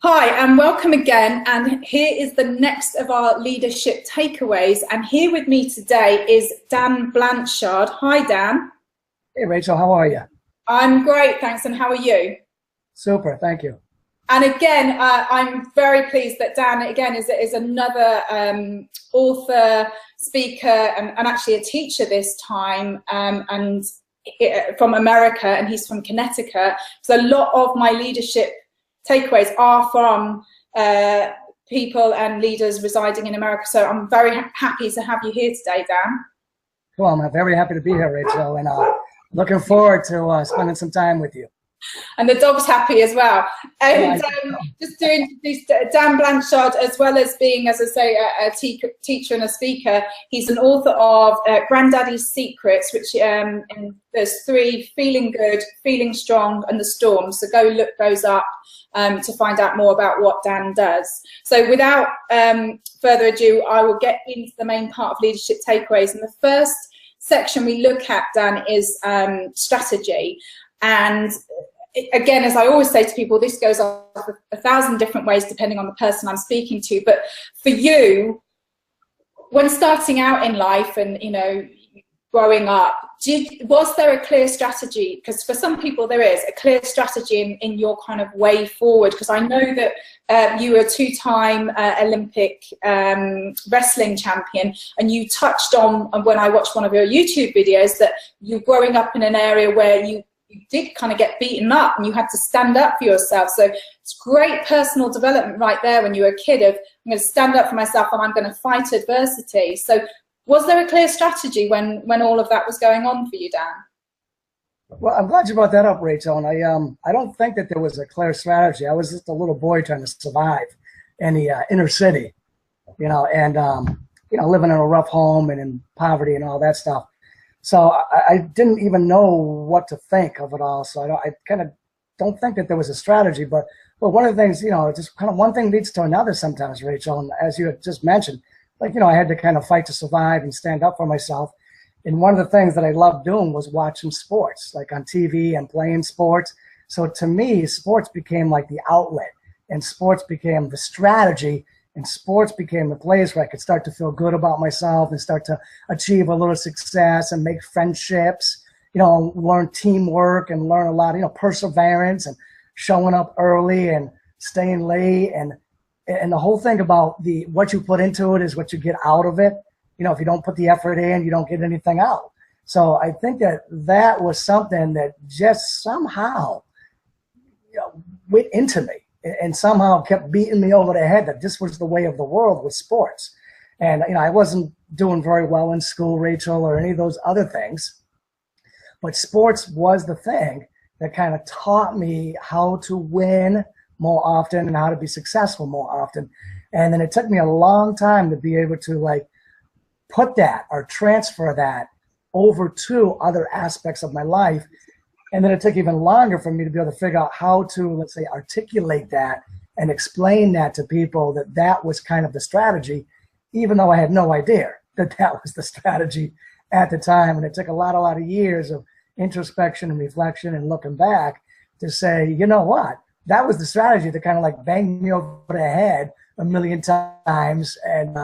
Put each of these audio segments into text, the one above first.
Hi, and welcome again. And here is the next of our leadership takeaways. And here with me today is Dan Blanchard. Hi, Dan. Hey, Rachel, how are you? I'm great, thanks. And how are you? Super, thank you. And again, I'm very pleased that Dan, again, is another author, speaker, and actually a teacher this time, and from America, and he's from Connecticut. So a lot of my leadership takeaways are from people and leaders residing in America. So I'm very happy to have you here today, Dan. Well, I'm very happy to be here, Rachel, and looking forward to spending some time with you. And the dog's happy as well. And just to introduce Dan Blanchard, as well as being, as I say, a teacher and a speaker, he's an author of Granddaddy's Secrets, which there's 3: Feeling Good, Feeling Strong, and The Storm. So go look those up to find out more about what Dan does. So without further ado, I will get into the main part of leadership takeaways. And the first section we look at, Dan, is strategy. And again, as I always say to people, this goes off 1,000 different ways depending on the person I'm speaking to. But for you, when starting out in life and, you know, growing up, was there a clear strategy? Because for some people there is a clear strategy in your kind of way forward. Because I know that you were a 2-time Olympic wrestling champion, and you touched on, when I watched one of your YouTube videos, that you're growing up in an area where you did kind of get beaten up and you had to stand up for yourself. So it's great personal development right there when you were a kid of, I'm going to stand up for myself and I'm going to fight adversity. So was there a clear strategy when all of that was going on for you, Dan? Well, I'm glad you brought that up, Rachel. And I don't think that there was a clear strategy. I was just a little boy trying to survive in the inner city, you know, and, you know, living in a rough home and in poverty and all that stuff. So I didn't even know what to think of it all. So I kind of don't think that there was a strategy. But one of the things, you know, just kind of one thing leads to another sometimes, Rachel. And as you had just mentioned, like, you know, I had to kind of fight to survive and stand up for myself. And one of the things that I loved doing was watching sports, like on TV and playing sports. So to me, sports became like the outlet, and sports became the strategy. And sports became the place where I could start to feel good about myself and start to achieve a little success and make friendships, you know, learn teamwork and learn a lot, you know, perseverance and showing up early and staying late. And the whole thing about what you put into it is what you get out of it. You know, if you don't put the effort in, you don't get anything out. So I think that was something that just somehow, you know, went into me. And somehow kept beating me over the head that this was the way of the world with sports. And, you know, I wasn't doing very well in school, Rachel, or any of those other things. But sports was the thing that kind of taught me how to win more often and how to be successful more often. And then it took me a long time to be able to, like, put that or transfer that over to other aspects of my life. And then it took even longer for me to be able to figure out how to, let's say, articulate that and explain that to people, that was kind of the strategy, even though I had no idea that was the strategy at the time. And it took a lot of years of introspection and reflection and looking back to say, you know what, that was the strategy that kind of like banged me over the head a million times. And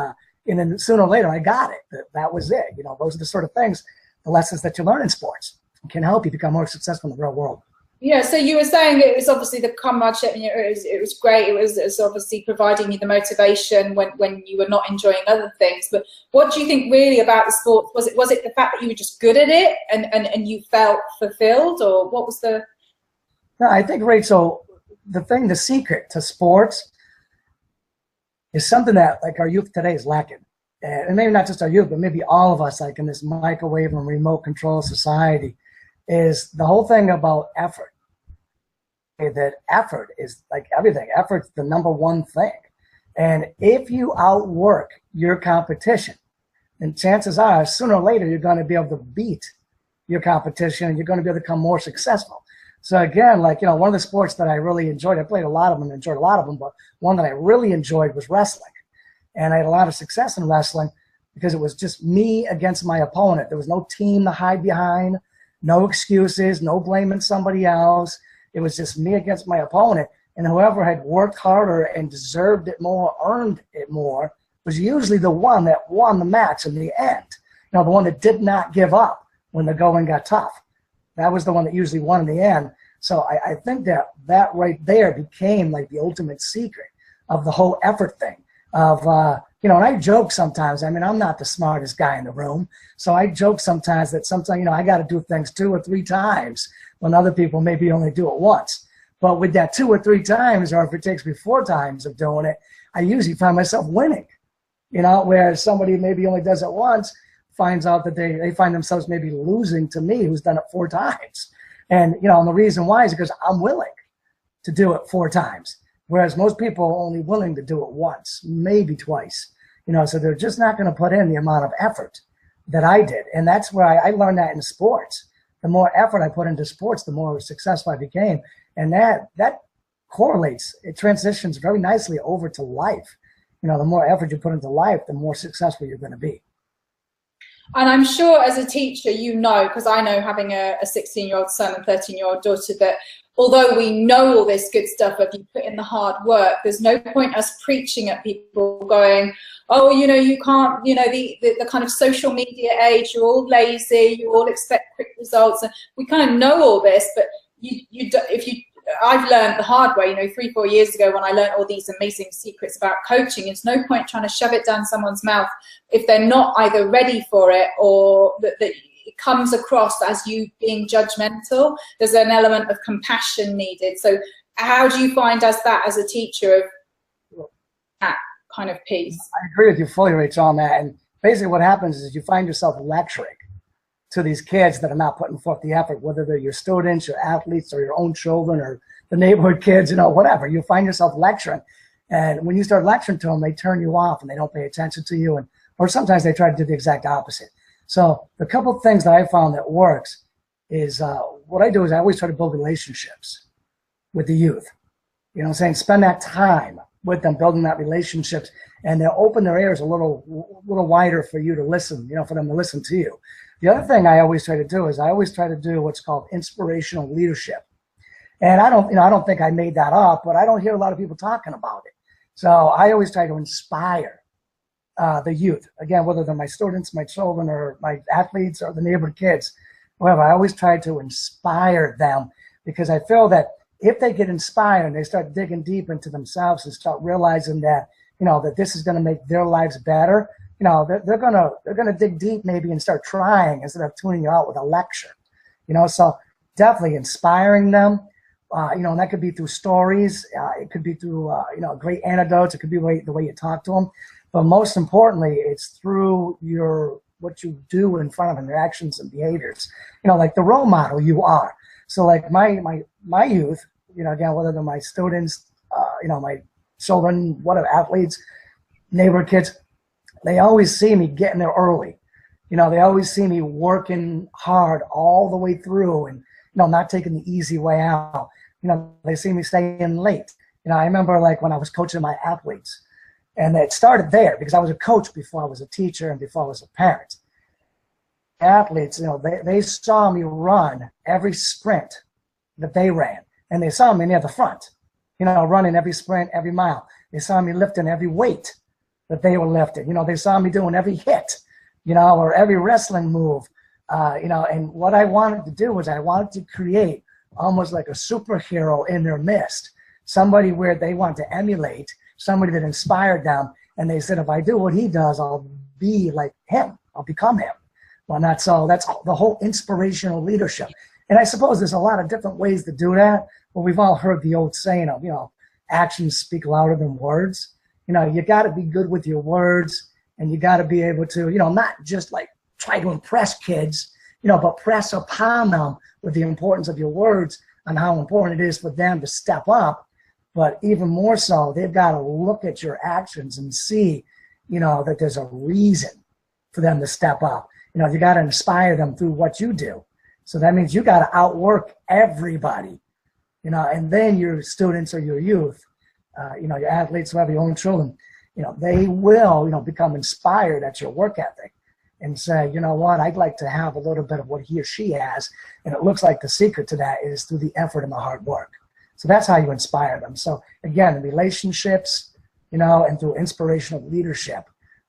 then sooner or later I got it. That was it. You know, those are the sort of things, the lessons that you learn in sports can help you become more successful in the real world. Yeah, so you were saying it was obviously the comradeship, and it was great. It was obviously providing you the motivation when you were not enjoying other things. But what do you think really about the sport? Was it the fact that you were just good at it and you felt fulfilled, or what was the? No, I think, Rachel, the secret to sports is something that, like, our youth today is lacking. And maybe not just our youth, but maybe all of us, like in this microwave and remote control society, is the whole thing about effort. That effort is like everything. Effort's the #1 thing. And if you outwork your competition, then chances are sooner or later you're going to be able to beat your competition and you're going to be able to become more successful. So again, like, you know, one of the sports that I really enjoyed, I played a lot of them and enjoyed a lot of them, but one that I really enjoyed was wrestling. And I had a lot of success in wrestling because it was just me against my opponent. There was no team to hide behind. No excuses, no blaming somebody else. It was just me against my opponent. And whoever had worked harder and deserved it more, earned it more, was usually the one that won the match in the end. You know, the one that did not give up when the going got tough. That was the one that usually won in the end. So I think that right there became like the ultimate secret of the whole effort thing. Of, you know, and I joke sometimes, I mean, I'm not the smartest guy in the room. So I joke sometimes that sometimes, you know, I got to do things 2 or 3 times when other people maybe only do it once. But with that 2 or 3 times, or if it takes me 4 times of doing it, I usually find myself winning. You know, whereas somebody maybe only does it once, finds out that they find themselves maybe losing to me who's done it 4 times. And, you know, and the reason why is because I'm willing to do it 4 times. Whereas most people are only willing to do it once, maybe twice. You know, so they're just not going to put in the amount of effort that I did. And that's where I learned that in sports. The more effort I put into sports, the more successful I became. And that correlates, it transitions very nicely over to life. You know, the more effort you put into life, the more successful you're going to be. And I'm sure as a teacher, you know, because I know having a 16-year-old son and 13-year-old daughter, that although we know all this good stuff of you put in the hard work, there's no point us preaching at people going, oh, you know, you can't, you know, the kind of social media age, you're all lazy, you all expect quick results. And we kind of know all this, but I've learned the hard way, you know, 3-4 years ago when I learned all these amazing secrets about coaching. It's no point trying to shove it down someone's mouth if they're not either ready for it or that it comes across as you being judgmental. There's an element of compassion needed. So how do you find as a teacher of that kind of piece? I agree with you fully, Rachel, on that. And basically what happens is you find yourself lecturing to these kids that are not putting forth the effort, whether they're your students, your athletes, or your own children, or the neighborhood kids, you know, whatever. You find yourself lecturing. And when you start lecturing to them, they turn you off and they don't pay attention to you. Or sometimes they try to do the exact opposite. So the couple of things that I found that works is what I do is I always try to build relationships with the youth. You know what I'm saying? Spend that time with them, building that relationships, and they'll open their ears a little wider for you to listen, you know, for them to listen to you. The other thing I always try to do is I always try to do what's called inspirational leadership. And I don't think I made that up, but I don't hear a lot of people talking about it. So I always try to inspire the youth. Again, whether they're my students, my children, or my athletes, or the neighborhood kids, whatever, I always try to inspire them, because I feel that if they get inspired and they start digging deep into themselves and start realizing that, you know, that this is going to make their lives better, you know, they're gonna dig deep maybe and start trying instead of tuning you out with a lecture. You know, so definitely inspiring them. You know, and that could be through stories. It could be through you know, great anecdotes. It could be the way you talk to them. But most importantly, it's through what you do in front of them, your actions and behaviors. You know, like the role model you are. So like my youth, you know, again, whether they're my students, you know, my children, whatever, athletes, neighborhood kids, they always see me getting there early. You know, they always see me working hard all the way through and, you know, not taking the easy way out. You know, they see me staying late. You know, I remember like when I was coaching my athletes, and it started there because I was a coach before I was a teacher and before I was a parent. Athletes, you know, they saw me run every sprint that they ran, and they saw me near the front, you know, running every sprint, every mile. They saw me lifting every weight that they were lifting. You know, they saw me doing every hit, you know, or every wrestling move, you know, and what I wanted to do was I wanted to create almost like a superhero in their midst, somebody where they want to emulate, somebody that inspired them. And they said, if I do what he does, I'll be like him. I'll become him. Well, that's all. That's the whole inspirational leadership. And I suppose there's a lot of different ways to do that, but we've all heard the old saying of, you know, actions speak louder than words. You know, you got to be good with your words, and you got to be able to, you know, not just like try to impress kids, you know, but press upon them with the importance of your words and how important it is for them to step up. But even more so, they've got to look at your actions and see, you know, that there's a reason for them to step up. You know, you got to inspire them through what you do. So that means you got to outwork everybody, you know, and then your students or your youth, you know, your athletes, whoever, your own children, you know, they will, you know, become inspired at your work ethic and say, you know what, I'd like to have a little bit of what he or she has. And it looks like the secret to that is through the effort and the hard work. So that's how you inspire them. So again, relationships, you know, and through inspirational leadership,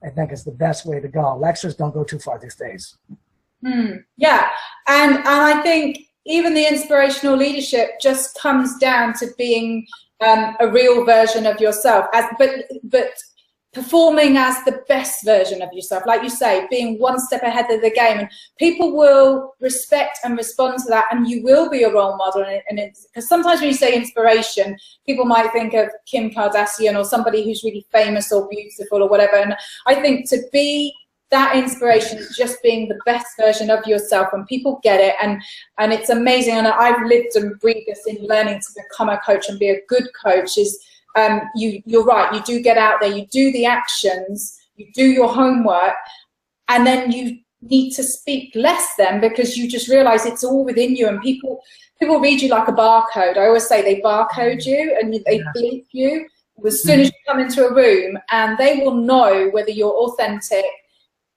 I think is the best way to go. Lectures don't go too far these days. Yeah, and I think even the inspirational leadership just comes down to being a real version of yourself, but performing as the best version of yourself, like you say, being one step ahead of the game, and people will respect and respond to that, and you will be a role model. And it's because sometimes when you say inspiration, people might think of Kim Kardashian or somebody who's really famous or beautiful or whatever. And I think to be that inspiration is just being the best version of yourself, and people get it, and it's amazing. And I've lived and breathed this in learning to become a coach and be a good coach. Is you're right, you do get out there, you do the actions, you do your homework, and then you need to speak less then, because you just realize it's all within you, and people read you like a barcode. I always say they barcode you, and they bleep you as soon as you come into a room, and they will know whether you're authentic,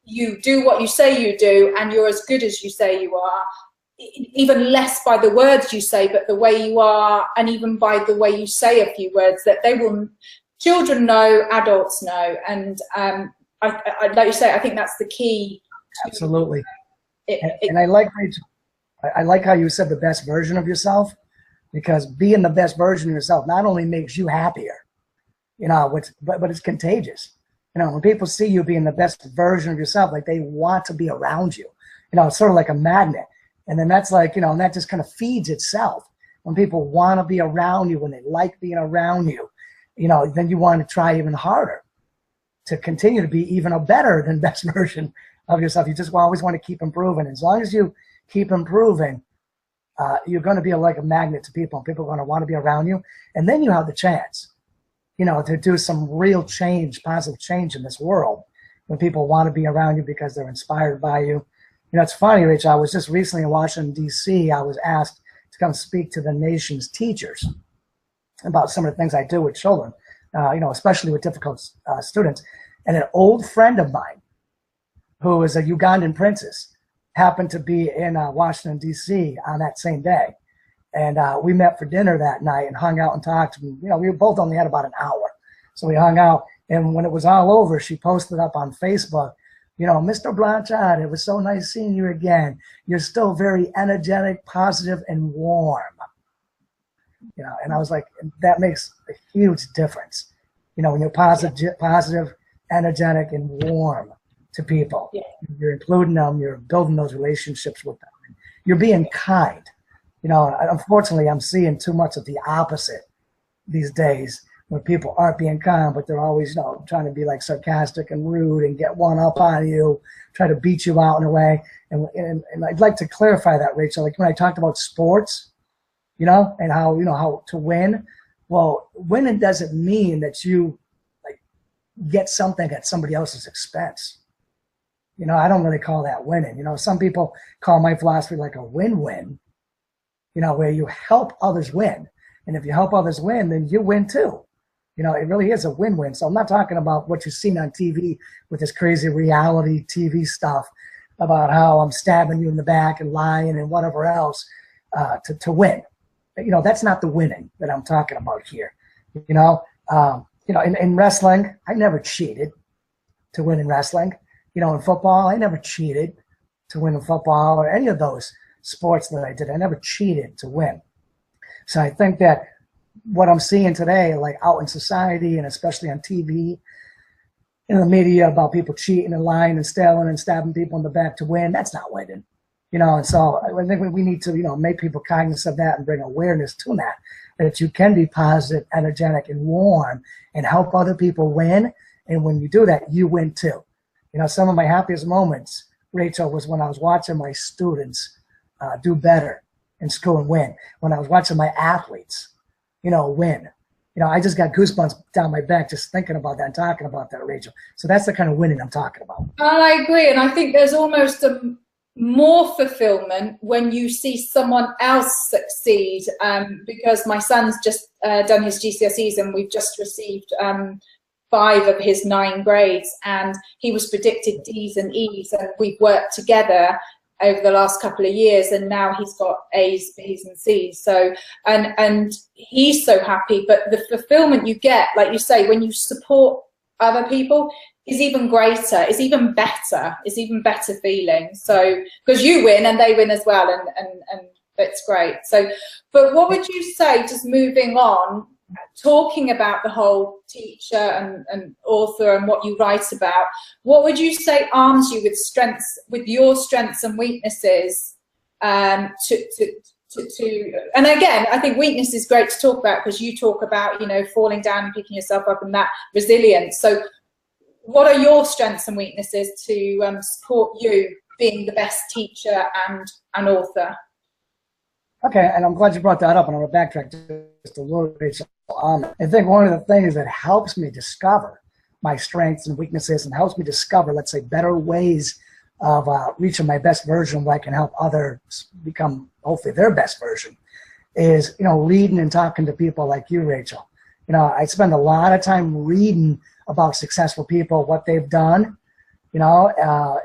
you do what you say you do, and you're as good as you say you are, even less by the words you say, but the way you are, and even by the way you say a few words, that they will, children know, adults know. And I like you say, I think that's the key. Absolutely. And I like how you said the best version of yourself, because being the best version of yourself not only makes you happier, you know, but it's contagious. You know, when people see you being the best version of yourself, like they want to be around you. You know, it's sort of like a magnet. And then that's like, you know, and that just kind of feeds itself. When people want to be around you, when they like being around you, you know, then you want to try even harder to continue to be even a better than best version of yourself. You just always want to keep improving. As long as you keep improving, you're going to be like a magnet to people, and people are going to want to be around you. And then you have the chance, you know, to do some real change, positive change in this world, when people want to be around you because they're inspired by you. You know, it's funny, Rachel, I was just recently in Washington, D.C. I was asked to come speak to the nation's teachers about some of the things I do with children, you know, especially with difficult students. And an old friend of mine, who is a Ugandan princess, happened to be in Washington, D.C. on that same day. And we met for dinner that night and hung out and talked. And, you know, we both only had about an hour. So we hung out. And when it was all over, she posted up on Facebook, you know, Mr. Blanchard, it was so nice seeing you again. You're still very energetic, positive, and warm. You know, and I was like, that makes a huge difference. You know, when you're positive, energetic, and warm to people. Yeah. You're including them, you're building those relationships with them. You're being kind. You know, unfortunately, I'm seeing too much of the opposite these days, where people aren't being kind, but they're always, you know, trying to be like sarcastic and rude and get one up on you, try to beat you out in a way. And I'd like to clarify that, Rachel. Like when I talked about sports, you know, and how, you know, how to win. Well, winning doesn't mean that you like get something at somebody else's expense. You know, I don't really call that winning. You know, some people call my philosophy like a win-win, you know, where you help others win. And if you help others win, then you win too. You know, it really is a win-win. So I'm not talking about what you've seen on TV with this crazy reality TV stuff about how I'm stabbing you in the back and lying and whatever else to win. You know, that's not the winning that I'm talking about here. You know, in wrestling, I never cheated to win in wrestling. You know, in football, I never cheated to win in football, or any of those sports that I did. I never cheated to win. So I think that what I'm seeing today, like out in society and especially on TV, in the media, about people cheating and lying and stealing and stabbing people in the back to win, that's not winning. You know, and so I think we need to, you know, make people cognizant of that and bring awareness to that you can be positive, energetic, and warm and help other people win. And when you do that, you win too. You know, some of my happiest moments, Rachel, was when I was watching my students do better in school and win. When I was watching my athletes, you know, win. You know, I just got goosebumps down my back just thinking about that and talking about that, Rachel. So that's the kind of winning I'm talking about. I agree. And I think there's almost more fulfillment when you see someone else succeed, because my son's just done his GCSEs and we've just received 5 of his 9 grades, and he was predicted D's and E's, and we've worked together over the last couple of years, and now he's got A's, B's and C's. So, and he's so happy, but the fulfillment you get, like you say, when you support other people is even greater, is even better feeling. So, because you win and they win as well, and it's great. So, but what would you say, just moving on, talking about the whole teacher and author and what you write about, what would you say arms you with strengths, with your strengths and weaknesses, and again, I think weakness is great to talk about, because you talk about, you know, falling down and picking yourself up and that resilience. So what are your strengths and weaknesses to support you being the best teacher and author? Okay, and I'm glad you brought that up, and I'm going to backtrack just a little bit. I think one of the things that helps me discover my strengths and weaknesses, and helps me discover, let's say, better ways of reaching my best version where I can help others become, hopefully, their best version, is, you know, reading and talking to people like you, Rachel. You know, I spend a lot of time reading about successful people, what they've done, you know,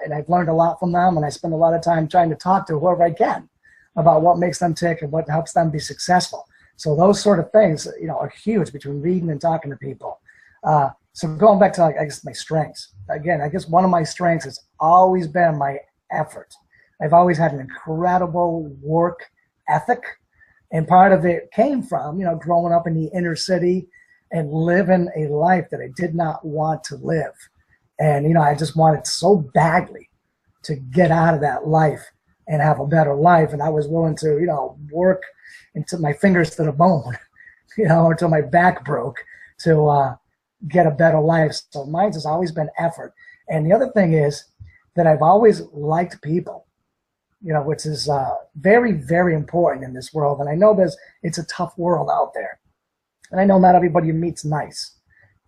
and I've learned a lot from them, and I spend a lot of time trying to talk to whoever I can about what makes them tick and what helps them be successful. So those sort of things, you know, are huge between reading and talking to people. So going back to, like, I guess, my strengths. Again, I guess one of my strengths has always been my effort. I've always had an incredible work ethic, and part of it came from, you know, growing up in the inner city and living a life that I did not want to live. And, you know, I just wanted so badly to get out of that life and have a better life. And I was willing to, you know, work until my fingers to the bone, you know, until my back broke to get a better life. So mine has always been effort. And the other thing is that I've always liked people, you know, which is very, very important in this world. And I know it's a tough world out there. And I know not everybody you meet's nice,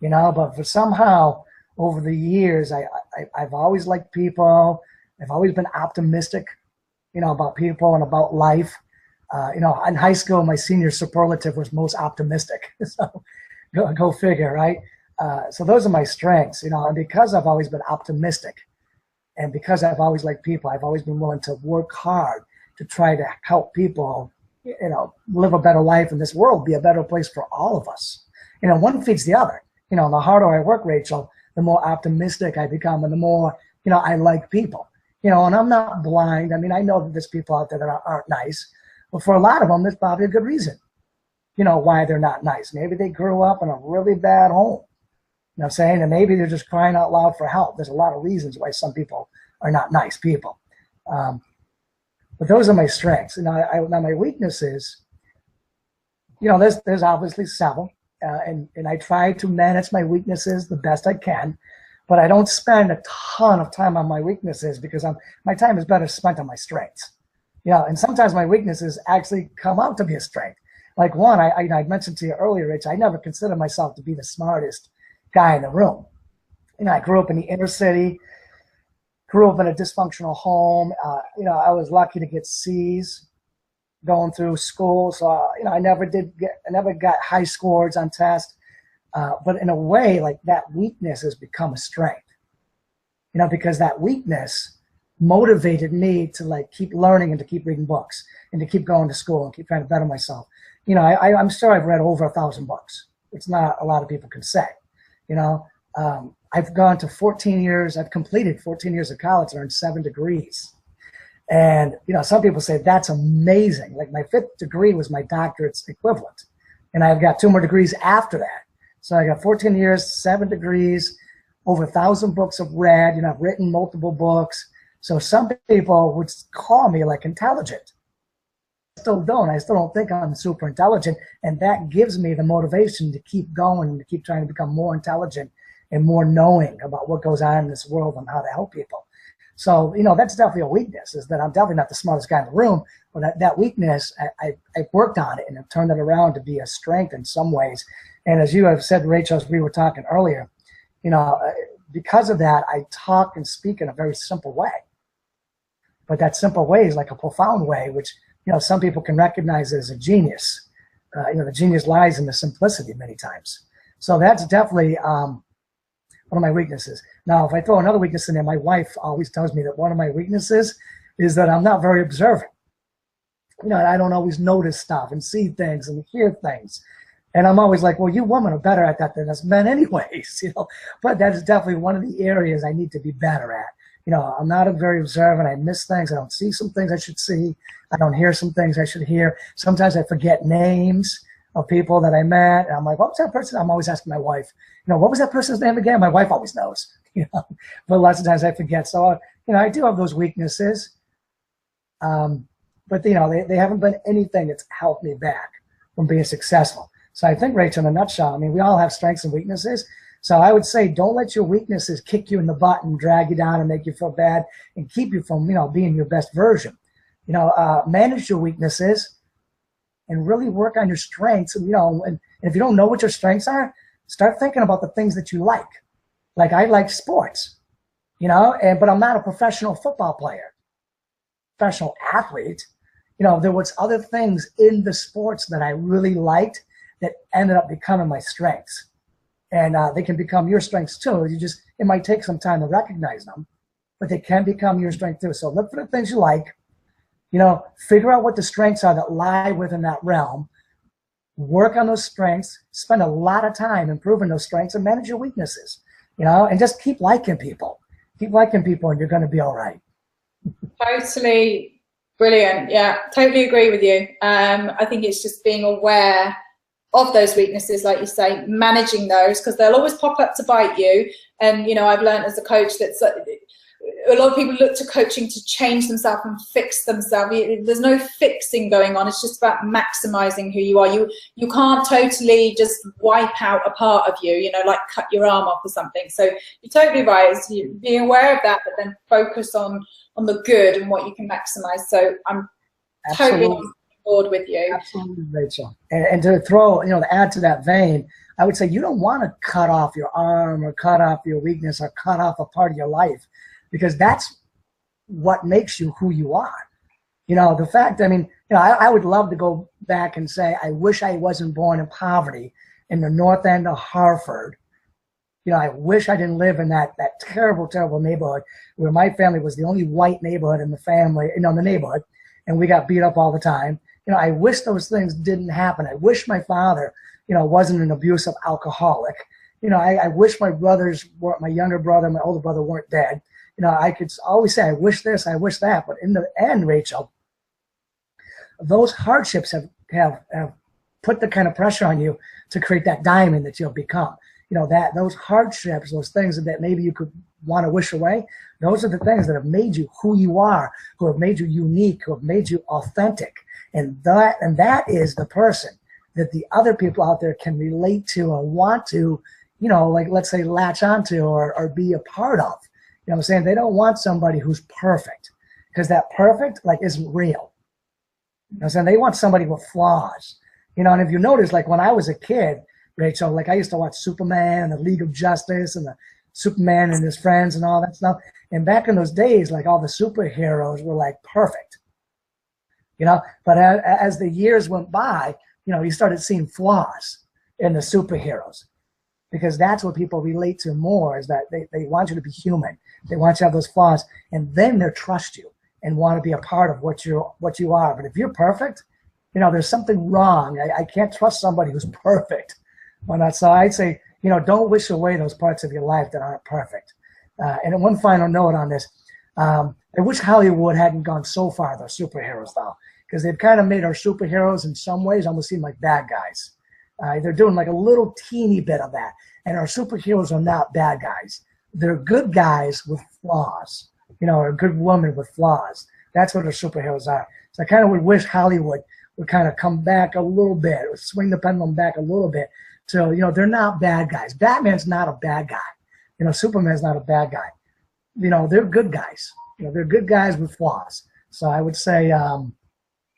you know, but for somehow over the years, I've always liked people. I've always been optimistic, you know, about people and about life. You know, in high school, my senior superlative was most optimistic. So go figure, right? So those are my strengths, you know, and because I've always been optimistic, and because I've always liked people, I've always been willing to work hard to try to help people, you know, live a better life in this world, be a better place for all of us. You know, one feeds the other. You know, the harder I work, Rachel, the more optimistic I become, and the more, you know, I like people. You know, and I'm not blind. I mean, I know that there's people out there that aren't nice, but for a lot of them, there's probably a good reason, you know, why they're not nice. Maybe they grew up in a really bad home, you know what I'm saying? And maybe they're just crying out loud for help. There's a lot of reasons why some people are not nice people. But those are my strengths. And now my weaknesses, you know, there's obviously several, and I try to manage my weaknesses the best I can, but I don't spend a ton of time on my weaknesses, because my time is better spent on my strengths. Yeah, and sometimes my weaknesses actually come out to be a strength. Like one, I mentioned to you earlier, Rich, I never considered myself to be the smartest guy in the room. You know, I grew up in the inner city, grew up in a dysfunctional home. You know, I was lucky to get C's going through school. So, you know, I never got high scores on tests. But in a way, like, that weakness has become a strength, you know, because that weakness motivated me to, like, keep learning and to keep reading books and to keep going to school and keep trying to better myself. You know, I'm sure I've read over 1,000 books. It's not a lot of people can say, you know. I've gone to 14 years. I've completed 14 years of college and earned 7 degrees. And, you know, some people say that's amazing. Like, my 5th degree was my doctorate's equivalent. And I've got 2 more degrees after that. So I got 14 years, 7 degrees, over 1,000 books I've read. You know, I've written multiple books. So some people would call me, like, intelligent. I still don't think I'm super intelligent. And that gives me the motivation to keep going and to keep trying to become more intelligent and more knowing about what goes on in this world and how to help people. So, you know, that's definitely a weakness, is that I'm definitely not the smartest guy in the room, but that weakness, I worked on it and I've turned it around to be a strength in some ways. And as you have said, Rachel, as we were talking earlier, you know, because of that, I talk and speak in a very simple way. But that simple way is like a profound way, which, you know, some people can recognize as a genius. You know, the genius lies in the simplicity many times. So that's definitely one of my weaknesses. Now, if I throw another weakness in there, my wife always tells me that one of my weaknesses is that I'm not very observant. You know, I don't always notice stuff and see things and hear things. And I'm always like, well, you women are better at that than us men anyways, you know. But that's definitely one of the areas I need to be better at. You know, I'm not very observant. I miss things. I don't see some things I should see. I don't hear some things I should hear. Sometimes I forget names of people that I met. And I'm like, what was that person? I'm always asking my wife, you know, what was that person's name again? My wife always knows, you know, but lots of times I forget. So, you know, I do have those weaknesses. But, you know, they haven't been anything that's helped me back from being successful. So I think, Rachel, in a nutshell, I mean, we all have strengths and weaknesses. So I would say don't let your weaknesses kick you in the butt and drag you down and make you feel bad and keep you from, you know, being your best version. You know, manage your weaknesses and really work on your strengths. And, you know, and if you don't know what your strengths are, start thinking about the things that you like. Like I like sports, you know, but I'm not a professional football player, professional athlete. You know, there was other things in the sports that I really liked that ended up becoming my strengths. And they can become your strengths too. It might take some time to recognize them, but they can become your strength too. So look for the things you like, you know, figure out what the strengths are that lie within that realm, work on those strengths, spend a lot of time improving those strengths and manage your weaknesses, you know, and just keep liking people. Keep liking people and you're going to be all right. Totally brilliant. Yeah, totally agree with you. I think it's just being aware of those weaknesses, like you say, managing those, because they'll always pop up to bite you. And, you know, I've learned as a coach that a lot of people look to coaching to change themselves and fix themselves. There's no fixing going on. It's just about maximizing who you are. You can't totally just wipe out a part of you, you know, like cut your arm off or something. So you're totally right. It's being aware of that, but then focus on the good and what you can maximize. So I'm totally on board with you. Absolutely, Rachel. And to throw, you know, to add to that vein, I would say you don't want to cut off your arm or cut off your weakness or cut off a part of your life, because that's what makes you who you are. You know, the fact, I mean, you know, I would love to go back and say, I wish I wasn't born in poverty in the north end of Hartford. You know, I wish I didn't live in that terrible, terrible neighborhood where my family was the only white neighborhood in the family, you know, in the neighborhood, and we got beat up all the time. You know, I wish those things didn't happen. I wish my father, you know, wasn't an abusive alcoholic. You know, I wish my brothers weren't, my younger brother, my older brother weren't dead. You know, I could always say, I wish this, I wish that. But in the end, Rachel, those hardships have put the kind of pressure on you to create that diamond that you'll become. You know, that those hardships, those things that maybe you could want to wish away, those are the things that have made you who you are, who have made you unique, who have made you authentic. And that is the person that the other people out there can relate to or want to, you know, like, let's say, latch onto or be a part of. You know what I'm saying? They don't want somebody who's perfect, because that perfect, like, isn't real. You know what I'm saying? They want somebody with flaws. You know, and if you notice, like, when I was a kid, Rachel, like, I used to watch Superman and the League of Justice and the Superman and his friends and all that stuff. And back in those days, like, all the superheroes were, like, perfect. You know, but as the years went by, you know, you started seeing flaws in the superheroes, because that's what people relate to more, is that they want you to be human. They want you to have those flaws, and then they'll trust you and want to be a part of what you are. But if you're perfect, you know, there's something wrong. I can't trust somebody who's perfect. Well, not so. I'd say, you know, don't wish away those parts of your life that aren't perfect. And one final note on this. I wish Hollywood hadn't gone so far, those superheroes, though, because they've kind of made our superheroes in some ways almost seem like bad guys. They're doing like a little teeny bit of that. And our superheroes are not bad guys. They're good guys with flaws, you know, or a good woman with flaws. That's what our superheroes are. So I kind of would wish Hollywood would kind of come back a little bit, or swing the pendulum back a little bit to, you know, they're not bad guys. Batman's not a bad guy. You know, Superman's not a bad guy. You know, they're good guys. You know, they're good guys with flaws. So I would say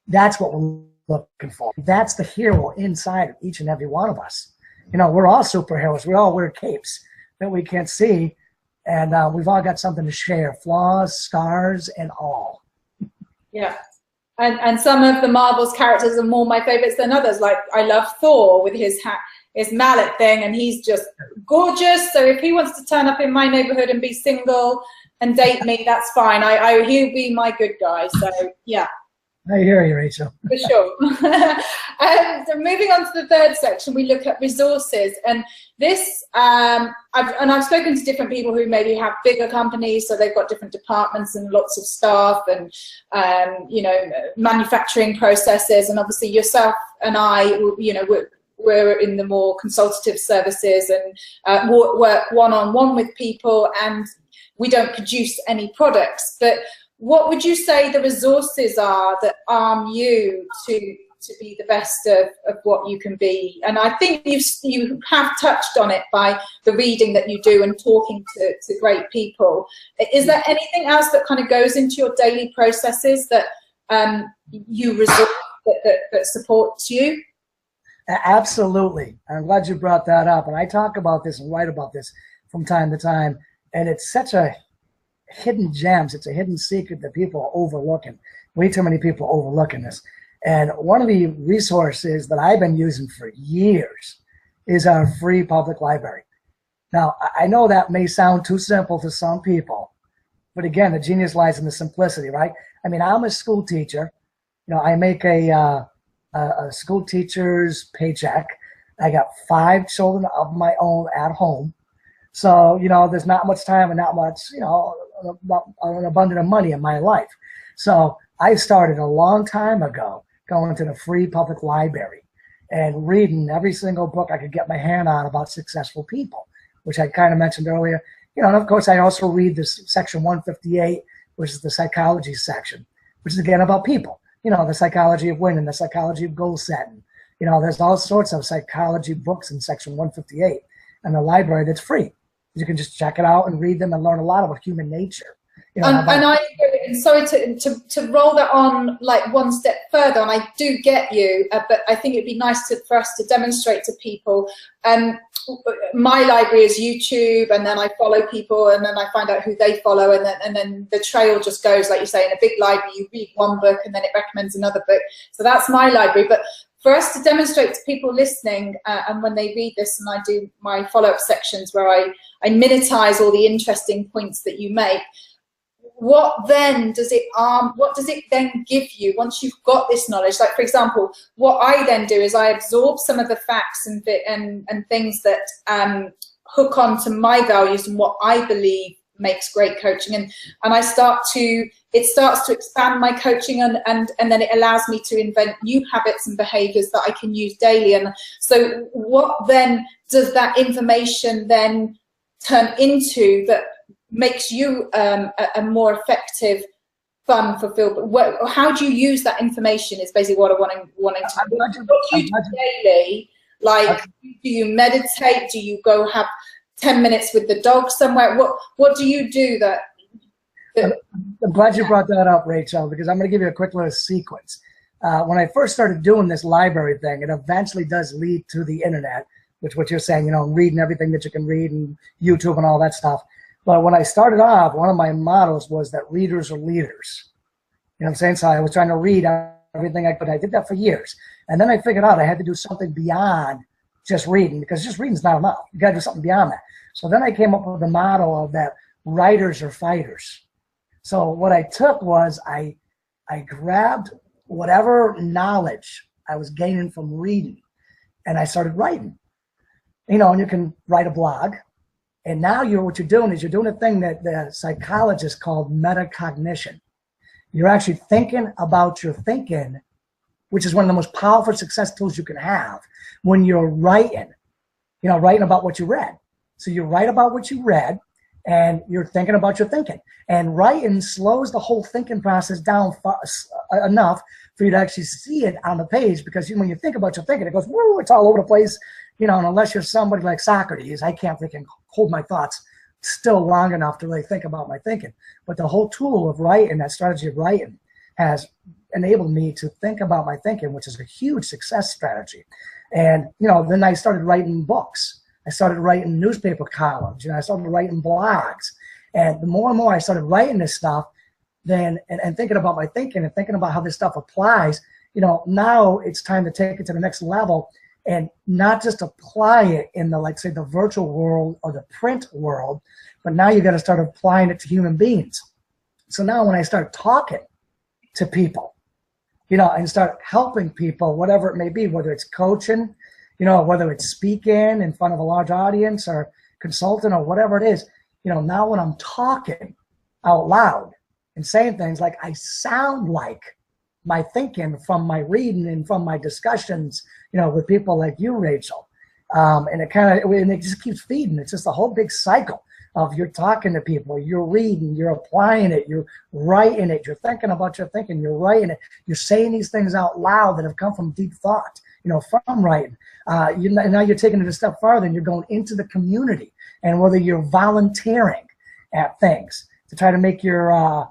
that's what we're looking for. That's the hero inside of each and every one of us. You know, we're all superheroes. We all wear capes that we can't see, and we've all got something to share, flaws, scars, and all. Yeah. And some of the Marvel's characters are more my favorites than others. Like, I love Thor with his mallet thing, and he's just gorgeous. So if he wants to turn up in my neighborhood and be single and date me, that's fine. He'll be my good guy. So yeah. I hear you, Rachel. For sure. So moving on to the third section, we look at resources, and this I've spoken to different people who maybe have bigger companies, so they've got different departments and lots of staff and you know, manufacturing processes, and obviously yourself and I, you know, we're in the more consultative services and work one-on-one with people, and we don't produce any products. But what would you say the resources are that arm you to be the best of what you can be? And I think you have touched on it by the reading that you do and talking to great people. Is there anything else that kind of goes into your daily processes that you resort that supports you? Absolutely. I'm glad you brought that up. And I talk about this and write about this from time to time. And it's such a hidden gems. It's a hidden secret that people are overlooking. Way too many people are overlooking this. And one of the resources that I've been using for years is our free public library. Now, I know that may sound too simple to some people, but again, the genius lies in the simplicity, right? I mean, I'm a school teacher. You know, I make a school teacher's paycheck. I got 5 children of my own at home. So, you know, there's not much time and not much, you know, an abundance of money in my life. So I started a long time ago going to the free public library and reading every single book I could get my hand on about successful people, which I kind of mentioned earlier. You know, and of course I also read this section 158, which is the psychology section, which is again about people. You know, the psychology of winning, the psychology of goal setting. You know, there's all sorts of psychology books in section 158 in the library that's free. You can just check it out and read them and learn a lot about human nature. You know, and sorry to roll that on like one step further, and I do get you, but I think it'd be nice for us to demonstrate to people. My library is YouTube, and then I follow people, and then I find out who they follow, and then the trail just goes, like you say, in a big library, you read one book and then it recommends another book. So that's my library. But for us to demonstrate to people listening, and when they read this, and I do my follow-up sections where I minutize all the interesting points that you make, what then does it then give you once you've got this knowledge? Like, for example, what I then do is I absorb some of the facts and things that hook on to my values and what I believe makes great coaching, and it starts to expand my coaching, and then it allows me to invent new habits and behaviors that I can use daily. And so what then does that information then turn into that makes you a more effective, fun, fulfilled? How do you use that information is basically what I'm wanting to know. What do you do daily? Like, do you meditate? Do you go have 10 minutes with the dog somewhere? What do you do that I'm glad you brought that up, Rachel, because I'm going to give you a quick little sequence. When I first started doing this library thing, it eventually does lead to the internet, which what you're saying, you know, reading everything that you can read and YouTube and all that stuff. But when I started off, one of my mottos was that readers are leaders. You know what I'm saying? So I was trying to read everything I could. I did that for years. And then I figured out I had to do something beyond just reading, because just reading is not enough. You got to do something beyond that. So then I came up with the motto of that writers are fighters. So what I took was I grabbed whatever knowledge I was gaining from reading, and I started writing. You know, and you can write a blog. And now what you're doing is you're doing a thing that the psychologists called metacognition. You're actually thinking about your thinking, which is one of the most powerful success tools you can have when you're writing, you know, writing about what you read. So you write about what you read, and you're thinking about your thinking. And writing slows the whole thinking process down enough for you to actually see it on the page, because when you think about your thinking, it goes, woo, it's all over the place. You know, and unless you're somebody like Socrates, I can't freaking hold my thoughts still long enough to really think about my thinking. But the whole tool of writing, that strategy of writing, has enabled me to think about my thinking, which is a huge success strategy. And, you know, then I started writing books. I started writing newspaper columns. You know, I started writing blogs. And the more and more I started writing this stuff, then and thinking about my thinking and thinking about how this stuff applies, you know, now it's time to take it to the next level and not just apply it in the, like, say, the virtual world or the print world, but now you got to start applying it to human beings. So now when I start talking to people, you know, and start helping people, whatever it may be, whether it's coaching, you know, whether it's speaking in front of a large audience or consulting or whatever it is, you know, now when I'm talking out loud and saying things, like, I sound like my thinking from my reading and from my discussions, you know, with people like you, Rachel. And it just keeps feeding. It's just a whole big cycle of you're talking to people, you're reading, you're applying it, you're writing it, you're thinking about your thinking, you're writing it, you're saying these things out loud that have come from deep thought, you know, from writing. Now you're taking it a step farther and you're going into the community, and whether you're volunteering at things to try to make your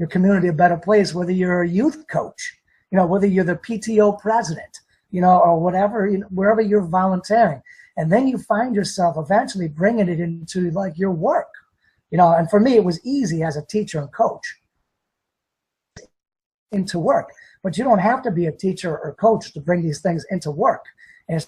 community a better place, whether you're a youth coach, you know, whether you're the PTO president, you know, or whatever, you know, wherever you're volunteering. And then you find yourself eventually bringing it into, like, your work, you know. And for me, it was easy as a teacher and coach into work, but you don't have to be a teacher or coach to bring these things into work and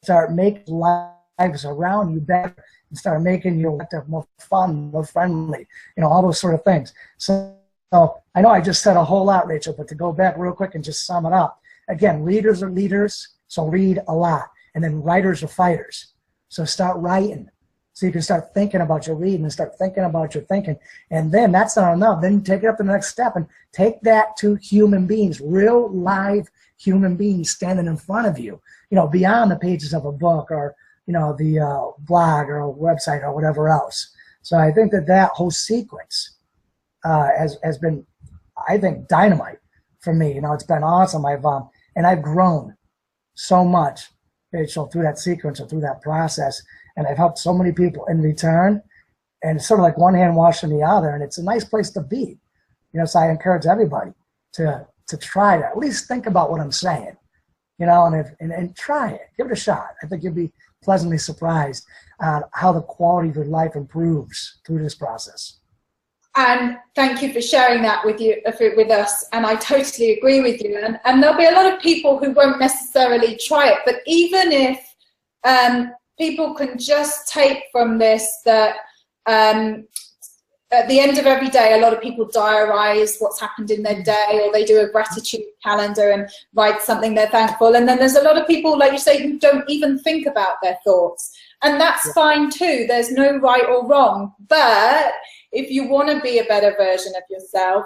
start making lives around you better and start making your life more fun, more friendly, you know, all those sort of things. So I know I just said a whole lot, Rachel, but to go back real quick and just sum it up. Again, readers are leaders, so read a lot. And then writers are fighters. So start writing. So you can start thinking about your reading and start thinking about your thinking. And then that's not enough. Then you take it up to the next step and take that to human beings, real live human beings standing in front of you, you know, beyond the pages of a book or, you know, the blog or a website or whatever else. So I think that whole sequence has been, I think, dynamite for me. You know, it's been awesome. I've grown so much, Rachel, through that sequence or through that process, and I've helped so many people in return, and it's sort of like one hand washing the other, and it's a nice place to be. You know, so I encourage everybody to try to at least think about what I'm saying, you know, and try it, give it a shot. I think you'll be pleasantly surprised on how the quality of your life improves through this process. And thank you for sharing that with us. And I totally agree with you. And there'll be a lot of people who won't necessarily try it. But even if people can just take from this that at the end of every day, a lot of people diarize what's happened in their day, or they do a gratitude calendar and write something they're thankful. And then there's a lot of people, like you say, who don't even think about their thoughts. And that's fine too. There's no right or wrong. But if you want to be a better version of yourself,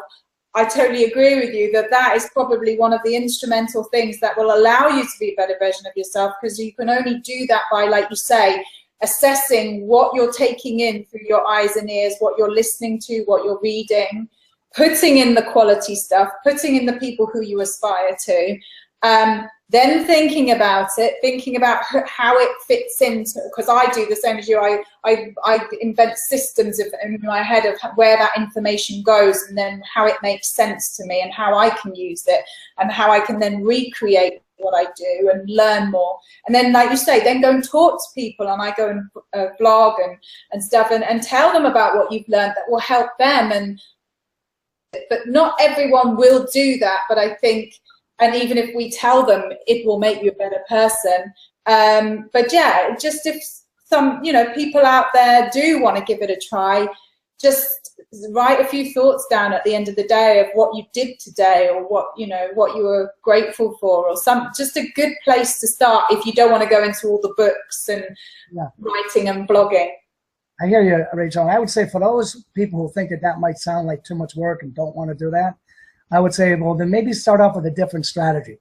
I totally agree with you that is probably one of the instrumental things that will allow you to be a better version of yourself, because you can only do that by, like you say, assessing what you're taking in through your eyes and ears, what you're listening to, what you're reading, putting in the quality stuff, putting in the people who you aspire to, then thinking about it, thinking about how it fits into, because I do the same as you, I invent systems in my head of where that information goes, and then how it makes sense to me and how I can use it and how I can then recreate what I do and learn more. And then, like you say, then go and talk to people, and I go and blog and stuff and tell them about what you've learned that will help them. But not everyone will do that, but I think, and even if we tell them, it will make you a better person. But yeah, just if some, you know, people out there do want to give it a try, just write a few thoughts down at the end of the day of what you did today, or what, you know, what you were grateful for, or just a good place to start if you don't want to go into all the books and writing and blogging. I hear you, Rachel. And I would say for those people who think that might sound like too much work and don't want to do that, I would say, well, then maybe start off with a different strategy.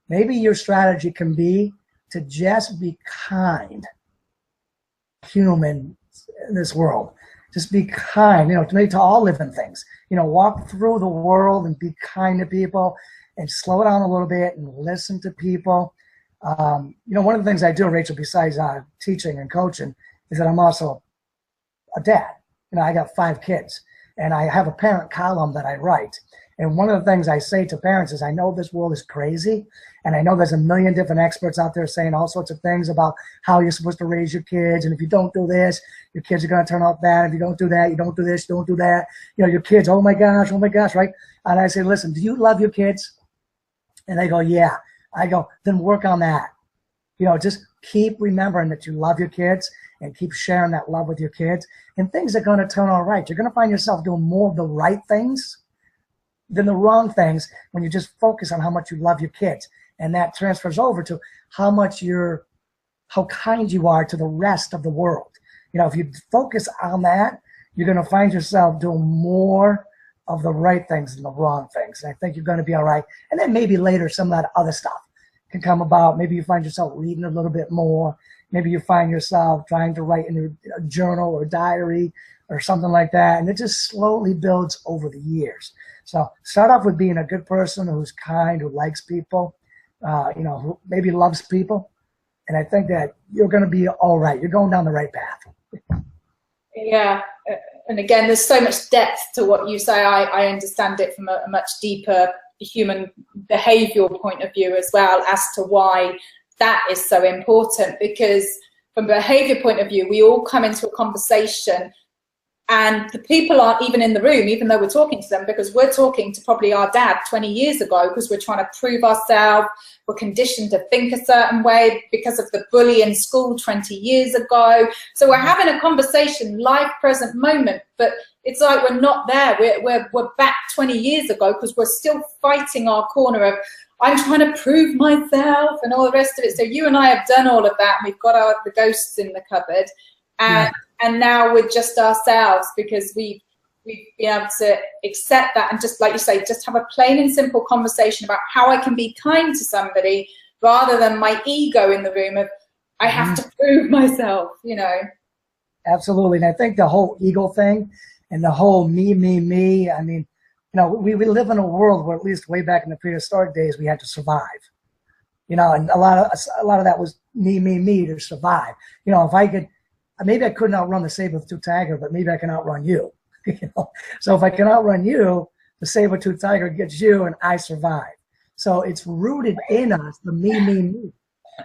Maybe your strategy can be to just be kind human in this world. Just be kind, you know, to all living things. You know, walk through the world and be kind to people and slow down a little bit and listen to people. You know, one of the things I do, Rachel, besides teaching and coaching, is that I'm also a dad. You know, I got 5 kids, and I have a parent column that I write. And one of the things I say to parents is, I know this world is crazy, and I know there's a million different experts out there saying all sorts of things about how you're supposed to raise your kids, and if you don't do this, your kids are going to turn out bad. If you don't do that, you don't do this, you don't do that. You know, your kids, oh my gosh, right? And I say, listen, do you love your kids? And they go, yeah. I go, then work on that. just keep remembering that you love your kids and keep sharing that love with your kids, and things are going to turn all right. You're going to find yourself doing more of the right things than the wrong things when you just focus on how much you love your kids. And that transfers over to how kind you are to the rest of the world. If you focus on that, you're going to find yourself doing more of the right things than the wrong things. And I think you're going to be all right. And then maybe later some of that other stuff can come about. Maybe you find yourself reading a little bit more. Maybe you find yourself trying to write in a journal or diary or something like that. And it just slowly builds over the years. So start off with being a good person who's kind, who likes people, who maybe loves people. And I think that you're going to be all right. You're going down the right path. Yeah. And again, there's so much depth to what you say. I understand it from a much deeper human behavioral point of view as well, as to why that is so important. Because from a behavior point of view, we all come into a conversation and the people aren't even in the room, even though we're talking to them, because we're talking to probably our dad 20 years ago, because we're trying to prove ourselves. We're conditioned to think a certain way because of the bully in school 20 years ago. So we're having a conversation, live, present moment, but it's like we're not there. We're back 20 years ago because we're still fighting our corner of, I'm trying to prove myself and all the rest of it. So you and I have done all of that. And we've got the ghosts in the cupboard. And now we're just ourselves, because we've been able to accept that and just, like you say, just have a plain and simple conversation about how I can be kind to somebody, rather than my ego in the room of, I have to prove myself, Absolutely. And I think the whole ego thing and the whole me, I mean, we live in a world where, at least way back in the prehistoric days, we had to survive. And a lot of that was me to survive. If I could, maybe I couldn't outrun the saber-tooth tiger, but maybe I can outrun you. So if I can outrun you, the saber-tooth tiger gets you, and I survive. So it's rooted in us, the me.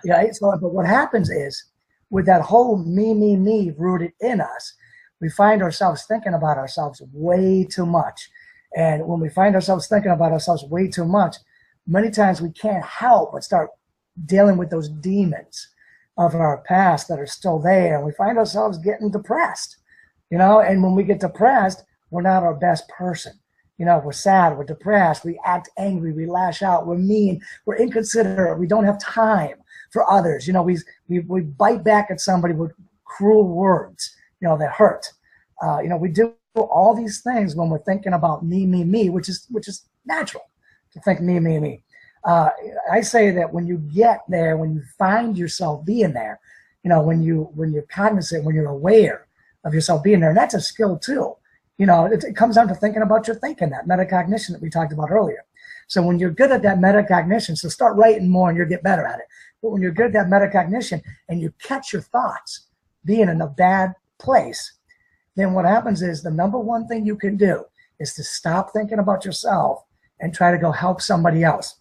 Right? So, but what happens is, with that whole me rooted in us, we find ourselves thinking about ourselves way too much. And when we find ourselves thinking about ourselves way too much, many times we can't help but start dealing with those demons of our past that are still there, and we find ourselves getting depressed, and when we get depressed, we're not our best person. We're sad, we're depressed, we act angry, we lash out, we're mean, we're inconsiderate, we don't have time for others. We bite back at somebody with cruel words, that hurt. We do all these things when we're thinking about me, which is natural to think me. I say that when you get there, when you find yourself being there, when you're cognizant, when you're aware of yourself being there, and that's a skill too. It comes down to thinking about your thinking, that metacognition that we talked about earlier. So when you're good at that metacognition, so start writing more and you'll get better at it. But when you're good at that metacognition and you catch your thoughts being in a bad place, then what happens is the number one thing you can do is to stop thinking about yourself and try to go help somebody else.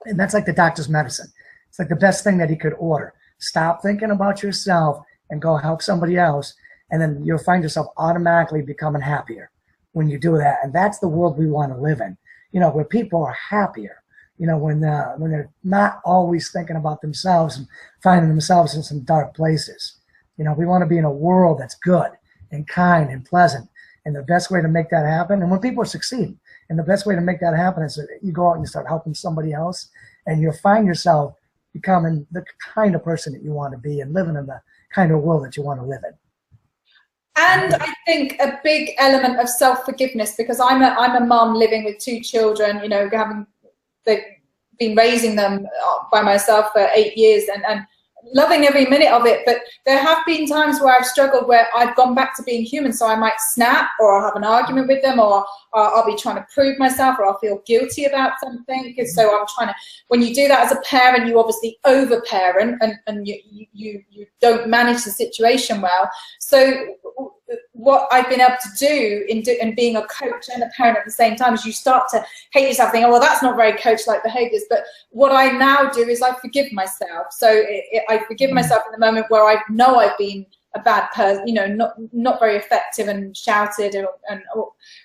And that's like the doctor's medicine. It's like the best thing that he could order. Stop thinking about yourself and go help somebody else. And then you'll find yourself automatically becoming happier when you do that. And that's the world we want to live in, where people are happier, when they're not always thinking about themselves and finding themselves in some dark places. We want to be in a world that's good and kind and pleasant. And the best way to make that happen, and when people are succeeding, and the best way to make that happen is that you go out and you start helping somebody else, and you'll find yourself becoming the kind of person that you want to be and living in the kind of world that you want to live in. And I think a big element of self-forgiveness, because I'm a mum living with 2 children, they've been raising them by myself for 8 years and loving every minute of it. But there have been times where I've struggled, where I've gone back to being human. So I might snap, or I'll have an argument with them, or I'll be trying to prove myself, or I'll feel guilty about something. So I'm trying to, when you do that as a parent, you obviously over-parent and you don't manage the situation well. So what I've been able to do in being a coach and a parent at the same time is you start to hate yourself, thinking, oh, well, that's not very coach-like behaviors. But what I now do is I forgive myself. So I forgive myself in the moment where I know I've been a bad person, you know, not very effective and shouted,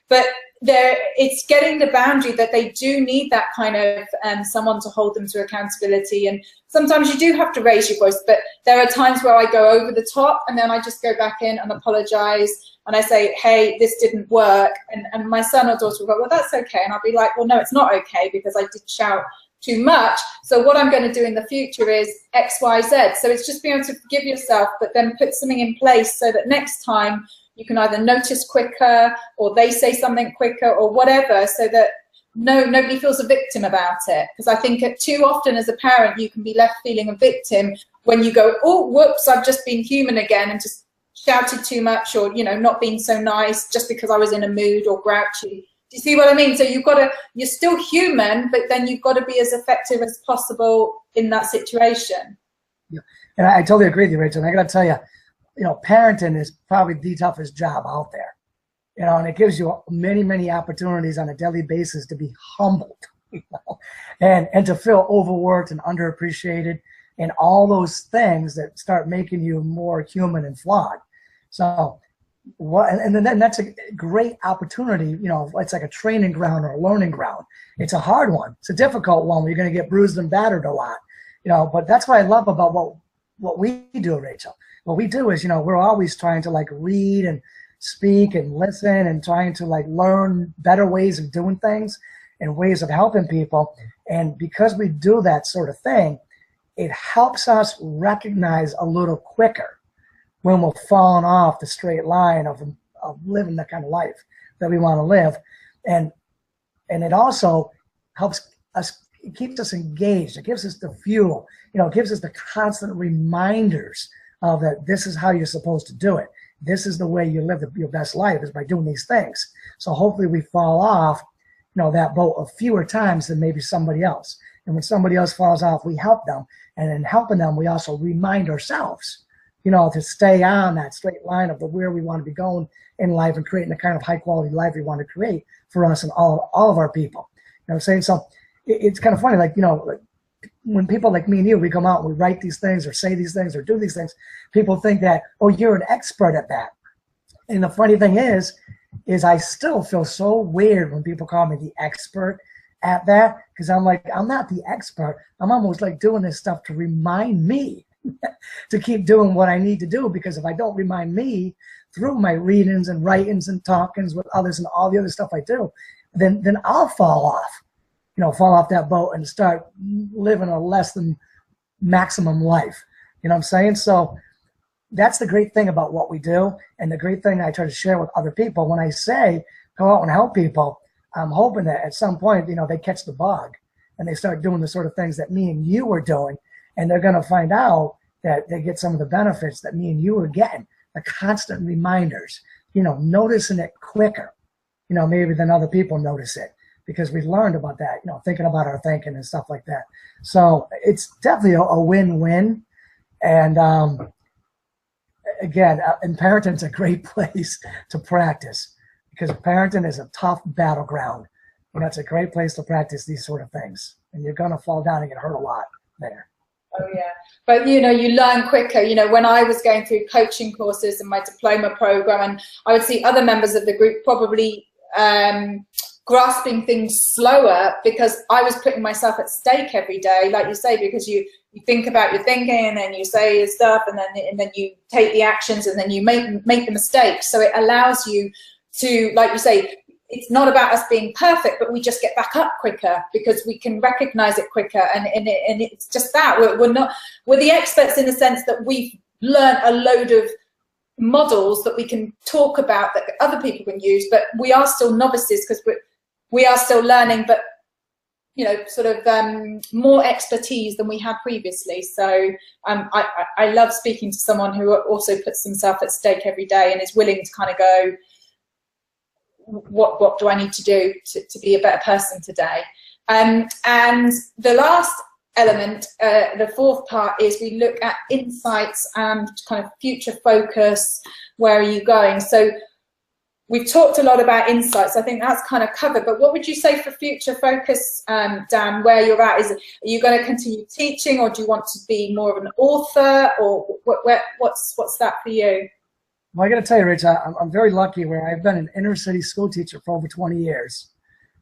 but it's getting the boundary that they do need that kind of someone to hold them to accountability. And sometimes you do have to raise your voice, but there are times where I go over the top, and then I just go back in and apologize. And I say, hey, this didn't work. And my son or daughter will go, well, that's okay. And I'll be like, well, no, it's not okay, because I did shout too much. So what I'm going to do in the future is X, Y, Z. So it's just being able to forgive yourself, but then put something in place so that next time you can either notice quicker, or they say something quicker, or whatever, so that nobody feels a victim about it. Because I think too often as a parent, you can be left feeling a victim when you go, oh, whoops, I've just been human again, and just shouted too much, or, you know, not being so nice just because I was in a mood or grouchy. Do you see what I mean? So you're still human, but then you've got to be as effective as possible in that situation. Yeah. And I totally agree with you, Rachel. And I got to tell you, you know, parenting is probably the toughest job out there. You know, and it gives you many, many opportunities on a daily basis to be humbled, you know, and to feel overworked and underappreciated, and all those things that start making you more human and flawed. So, and then that's a great opportunity. You know, it's like a training ground or a learning ground. It's a hard one. It's a difficult one where you're going to get bruised and battered a lot. You know, but that's what I love about what we do, Rachel. What we do is, you know, we're always trying to like read and speak and listen, and trying to like learn better ways of doing things and ways of helping people. And because we do that sort of thing, it helps us recognize a little quicker when we're falling off the straight line of living the kind of life that we want to live. And it also helps us, it keeps us engaged. It gives us the fuel, you know, it gives us the constant reminders of that this is how you're supposed to do it. This is the way you live your best life, is by doing these things. So hopefully we fall off, you know, that boat a fewer times than maybe somebody else. And when somebody else falls off, we help them. And in helping them, we also remind ourselves, you know, to stay on that straight line of where we want to be going in life, and creating the kind of high quality life we want to create for us and all of our people. You know what I'm saying? So it's kind of funny, like, you know, when people like me and you, we come out and we write these things or say these things or do these things, people think that, oh, you're an expert at that. And the funny thing is I still feel so weird when people call me the expert at that, because I'm like, I'm not the expert. I'm almost like doing this stuff to remind me to keep doing what I need to do, because if I don't remind me through my readings and writings and talkings with others and all the other stuff I do, then I'll fall off, you know, fall off that boat and start living a less than maximum life. You know what I'm saying? So that's the great thing about what we do, and the great thing I try to share with other people. When I say go out and help people, I'm hoping that at some point, you know, they catch the bug and they start doing the sort of things that me and you are doing, and they're going to find out that they get some of the benefits that me and you are getting, the constant reminders, you know, noticing it quicker, you know, maybe than other people notice it, because we've learned about that, you know, thinking about our thinking and stuff like that. So it's definitely a win-win. And again, in parenting, it's a great place to practice, because parenting is a tough battleground. You know, it's a great place to practice these sort of things, and you're going to fall down and get hurt a lot there. Oh yeah, but you know, you learn quicker. You know, when I was going through coaching courses and my diploma program, and I would see other members of the group probably grasping things slower, because I was putting myself at stake every day, like you say, because you think about your thinking, and then you say your stuff, and then you take the actions, and then you make the mistakes. So it allows you to, like you say, it's not about us being perfect, but we just get back up quicker because we can recognize it quicker. And it's just that we're the experts in the sense that we've learned a load of models that we can talk about that other people can use, but we are still novices because we are still learning, but you know, sort of more expertise than we had previously. So I love speaking to someone who also puts themselves at stake every day and is willing to kind of go, what do I need to do to be a better person today? And the last element, the fourth part, is we look at insights and kind of future focus. Where are you going? So we've talked a lot about insights. I think that's kind of covered, but what would you say for future focus, Dan, where you're at? Are you going to continue teaching, or do you want to be more of an author, or what's that for you? Well, I got to tell you, Rich, I'm very lucky where I've been an inner city school teacher for over 20 years,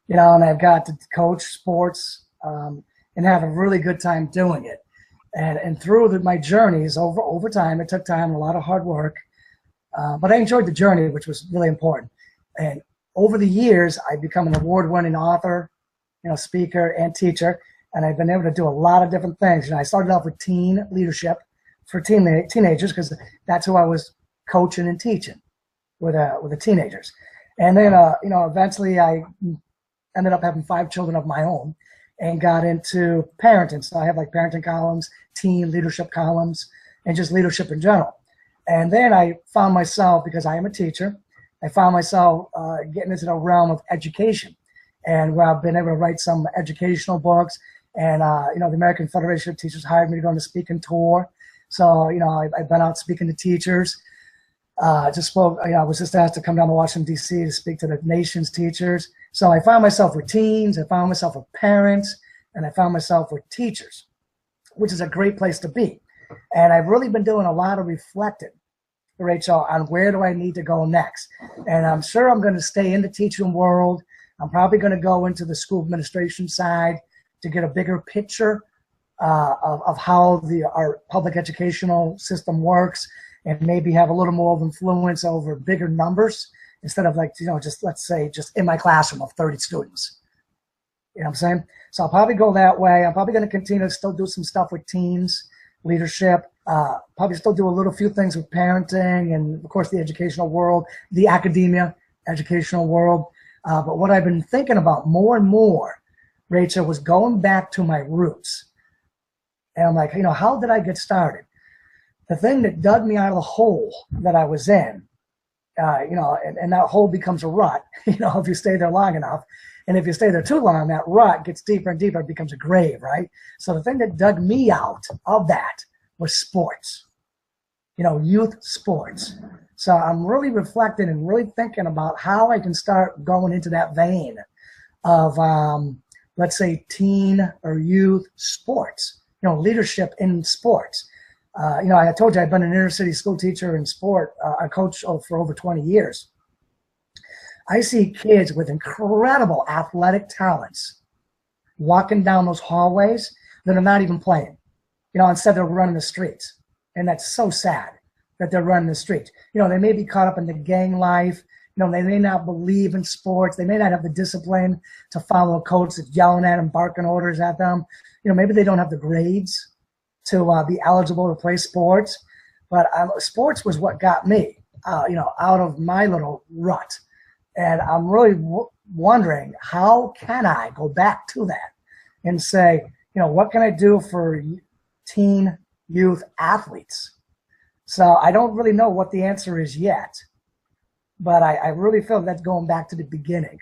you know, and I've got to coach sports and have a really good time doing it. And through my journeys over time, it took time, a lot of hard work, but I enjoyed the journey, which was really important. And over the years, I've become an award-winning author, you know, speaker and teacher, and I've been able to do a lot of different things. You know, I started off with teen leadership for teenagers, because that's who I was coaching and teaching with the teenagers. And then, you know, eventually I ended up having 5 children of my own and got into parenting. So I have like parenting columns, teen leadership columns, and just leadership in general. And then I found myself, because I am a teacher, I found myself getting into the realm of education, and where I've been able to write some educational books. And, you know, the American Federation of Teachers hired me to go on a speaking tour. So, you know, I've been out speaking to teachers. Just spoke, you know, I was just asked to come down to Washington, D.C. to speak to the nation's teachers. So I found myself with teens, I found myself with parents, and I found myself with teachers, which is a great place to be. And I've really been doing a lot of reflecting, Rachel, on where do I need to go next. And I'm sure I'm going to stay in the teaching world. I'm probably going to go into the school administration side to get a bigger picture of how our public educational system works, and maybe have a little more of influence over bigger numbers instead of, like, you know, just, let's say, just in my classroom of 30 students. You know what I'm saying? So I'll probably go that way. I'm probably going to continue to still do some stuff with teens, leadership, probably still do a little few things with parenting and, of course, the educational world, the academia, educational world. But what I've been thinking about more and more, Rachel, was going back to my roots. And I'm like, you know, how did I get started? The thing that dug me out of the hole that I was in, you know, and that hole becomes a rut, you know, if you stay there long enough. And if you stay there too long, that rut gets deeper and deeper, it becomes a grave, right? So the thing that dug me out of that was sports, you know, youth sports. So I'm really reflecting and really thinking about how I can start going into that vein of, let's say, teen or youth sports, you know, leadership in sports. You know, I told you I've been an inner city school teacher in sport. I coach for over 20 years. I see kids with incredible athletic talents walking down those hallways that are not even playing. You know, instead they're running the streets. And that's so sad that they're running the streets. You know, they may be caught up in the gang life. You know, they may not believe in sports. They may not have the discipline to follow a coach that's yelling at them, barking orders at them. You know, maybe they don't have the grades to be eligible to play sports. But sports was what got me, you know, out of my little rut. And I'm really wondering, how can I go back to that and say, you know, what can I do for teen youth athletes? So I don't really know what the answer is yet, but I really feel that's going back to the beginning,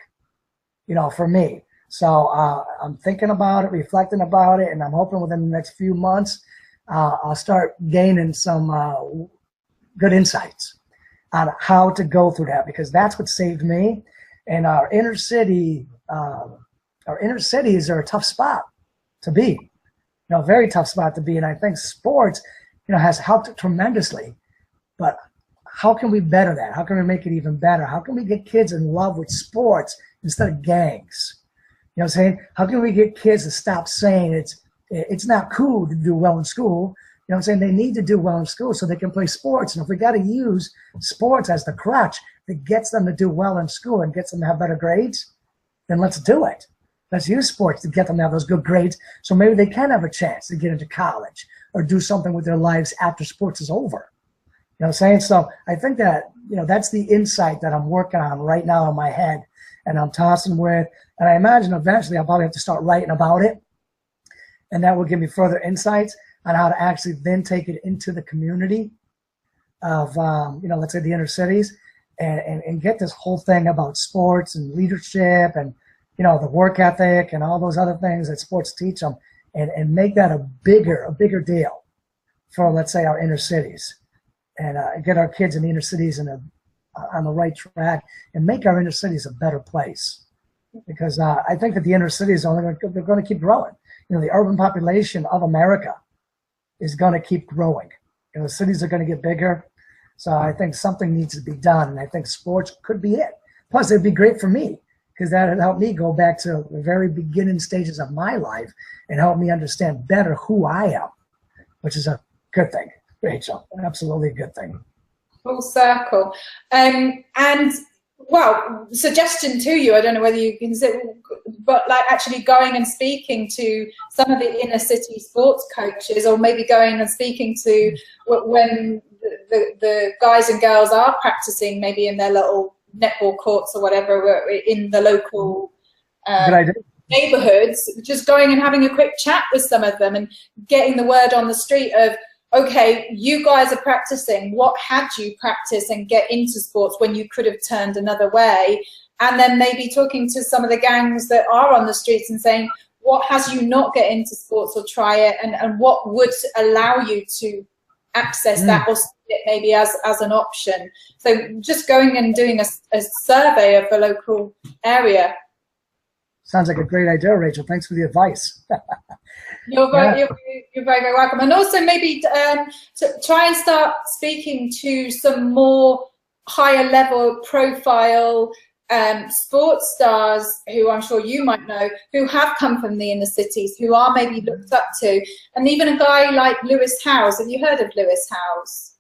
you know, for me. So I'm thinking about it, reflecting about it, and I'm hoping within the next few months I'll start gaining some good insights on how to go through that, because that's what saved me. And our inner cities are a tough spot to be, you know, very tough spot to be. And I think sports, you know, has helped tremendously. But how can we better that? How can we make it even better? How can we get kids in love with sports instead of gangs? You know what I'm saying? How can we get kids to stop saying it's not cool to do well in school? You know what I'm saying? They need to do well in school so they can play sports. And if we got to use sports as the crutch that gets them to do well in school and gets them to have better grades, then let's do it. Let's use sports to get them to have those good grades so maybe they can have a chance to get into college or do something with their lives after sports is over. You know what I'm saying? So I think that, you know, that's the insight that I'm working on right now in my head and I'm tossing with. And I imagine eventually I'll probably have to start writing about it. And that will give me further insights on how to actually then take it into the community of, you know, let's say the inner cities and get this whole thing about sports and leadership and, you know, the work ethic and all those other things that sports teach them and make that a bigger deal for, let's say, our inner cities and get our kids in the inner cities in on the right track and make our inner cities a better place. Because I think that the inner cities they're going to keep growing. The urban population of America is going to keep growing. The cities are going to get bigger. So I think something needs to be done, and I think sports could be it. Plus, it'd be great for me because that would help me go back to the very beginning stages of my life and help me understand better who I am, which is a good thing, Rachel. Absolutely a good thing. Full circle. And well, suggestion to you, I don't know whether you consider, but like actually going and speaking to some of the inner city sports coaches, or maybe going and speaking to when the guys and girls are practicing maybe in their little netball courts or whatever in the local neighborhoods, just going and having a quick chat with some of them and getting the word on the street of, okay, you guys are practicing. What had you practice and get into sports when you could have turned another way? And then maybe talking to some of the gangs that are on the streets and saying, what has you not get into sports or try it? And what would allow you to access that or see it maybe as an option? So just going and doing a survey of the local area. Sounds like a great idea, Rachel. Thanks for the advice. You're very, very welcome. And also maybe to try and start speaking to some more higher level profile sports stars who I'm sure you might know, who have come from the inner cities, who are maybe looked up to. And even a guy like Lewis Howes. Have you heard of Lewis Howes?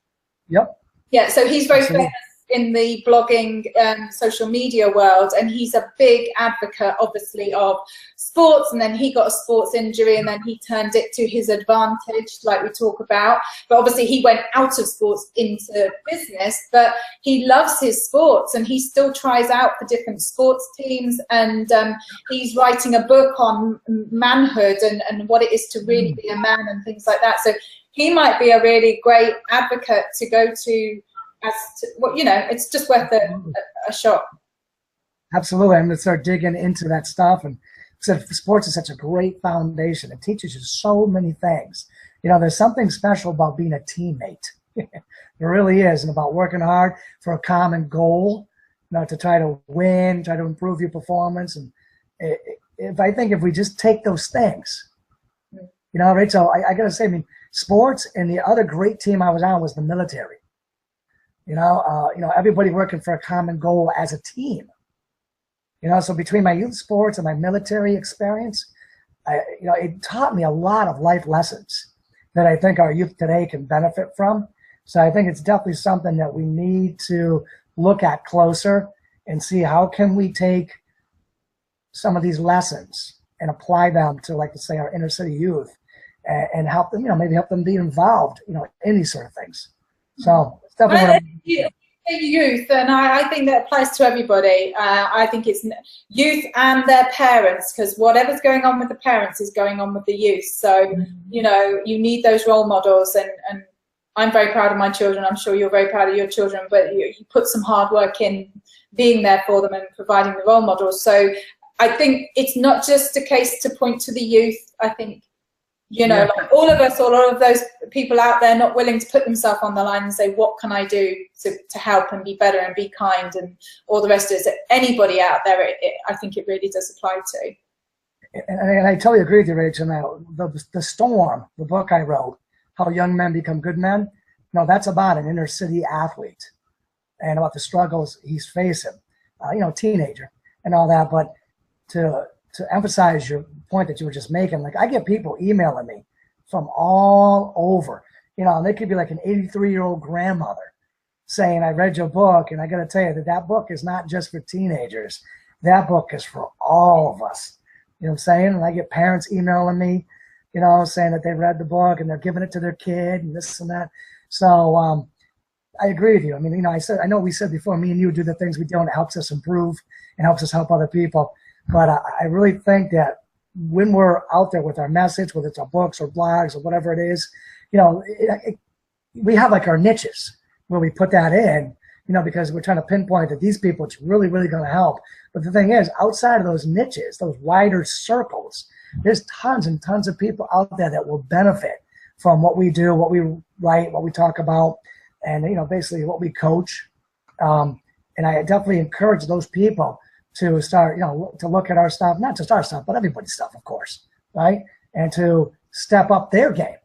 Yep. Yeah, so he's very famous in the blogging social media world, and he's a big advocate obviously of sports, and then he got a sports injury and then he turned it to his advantage like we talk about, but obviously he went out of sports into business, but he loves his sports and he still tries out for different sports teams, and he's writing a book on manhood and what it is to really be a man and things like that. So he might be a really great advocate to go to as to, well, it's just worth a shot. Absolutely. I'm going to start digging into that stuff. And so sports is such a great foundation. It teaches you so many things. There's something special about being a teammate. There really is, and about working hard for a common goal, to try to win, try to improve your performance. And I think if we just take those things, Rachel, I got to say, sports, and the other great team I was on was the military. Everybody working for a common goal as a team. So between my youth sports and my military experience, it taught me a lot of life lessons that I think our youth today can benefit from. So I think it's definitely something that we need to look at closer and see how can we take some of these lessons and apply them to, like, let's say, our inner city youth and help them, maybe help them be involved, in these sort of things. So it's definitely youth, and I think that applies to everybody. I think it's youth and their parents, because whatever's going on with the parents is going on with the youth. So, you need those role models, and I'm very proud of my children. I'm sure you're very proud of your children, but you put some hard work in being there for them and providing the role models. So I think it's not just a case to point to the youth. I think, like all of us, all of those people out there not willing to put themselves on the line and say, what can I do to help and be better and be kind and all the rest of it. Anybody out there, I think it really does apply to. And I totally agree with you, Rachel. Now, the Storm, the book I wrote, How Young Men Become Good Men, that's about an inner city athlete and about the struggles he's facing, teenager and all that. But to emphasize your point that you were just making, like, I get people emailing me from all over, and they could be like an 83-year-old grandmother saying, I read your book, and I got to tell you that book is not just for teenagers. That book is for all of us. You know what I'm saying? And I get parents emailing me, saying that they read the book and they're giving it to their kid and this and that. So I agree with you. I know we said before, me and you do the things we do and it helps us improve and helps us help other people. But I really think that when we're out there with our message, whether it's our books or blogs or whatever it is, we have like our niches where we put that in, because we're trying to pinpoint that these people, it's really, really going to help. But the thing is, outside of those niches, those wider circles, there's tons and tons of people out there that will benefit from what we do, what we write, what we talk about, and, basically what we coach. And I definitely encourage those people to start, to look at our stuff, not just our stuff, but everybody's stuff, of course, right? And to step up their game.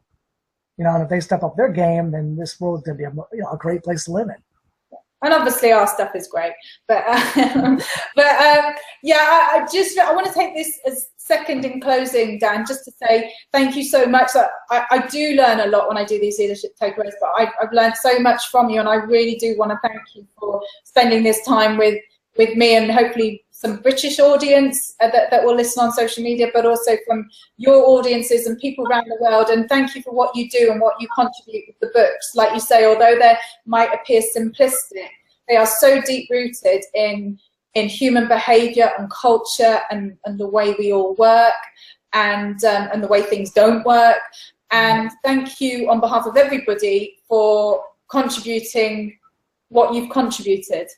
And if they step up their game, then this world's going to be a great place to live in. And obviously our stuff is great, but yeah, I want to take this as second in closing, Dan, just to say thank you so much. I do learn a lot when I do these leadership takeaways, but I've learned so much from you, and I really do want to thank you for spending this time with me, and hopefully some British audience that will listen on social media, but also from your audiences and people around the world. And thank you for what you do and what you contribute with the books. Like you say, although they might appear simplistic, they are so deep-rooted in human behavior and culture and the way we all work and the way things don't work. And thank you on behalf of everybody for contributing what you've contributed.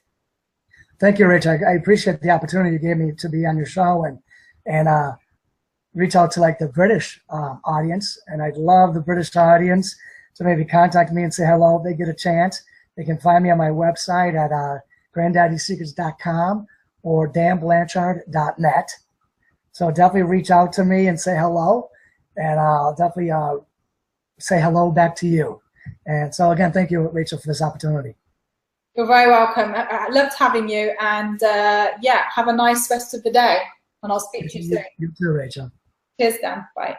Thank you, Rich. I appreciate the opportunity you gave me to be on your show and reach out to the British audience. And I'd love the British audience to maybe contact me and say hello if they get a chance. They can find me on my website at granddaddysecrets.com or danblanchard.net. So definitely reach out to me and say hello, and I'll definitely say hello back to you. And so again, thank you, Rachel, for this opportunity. You're very welcome. I loved having you, and yeah, have a nice rest of the day, and I'll speak to you soon. You too, Rachel. Cheers, Dan. Bye.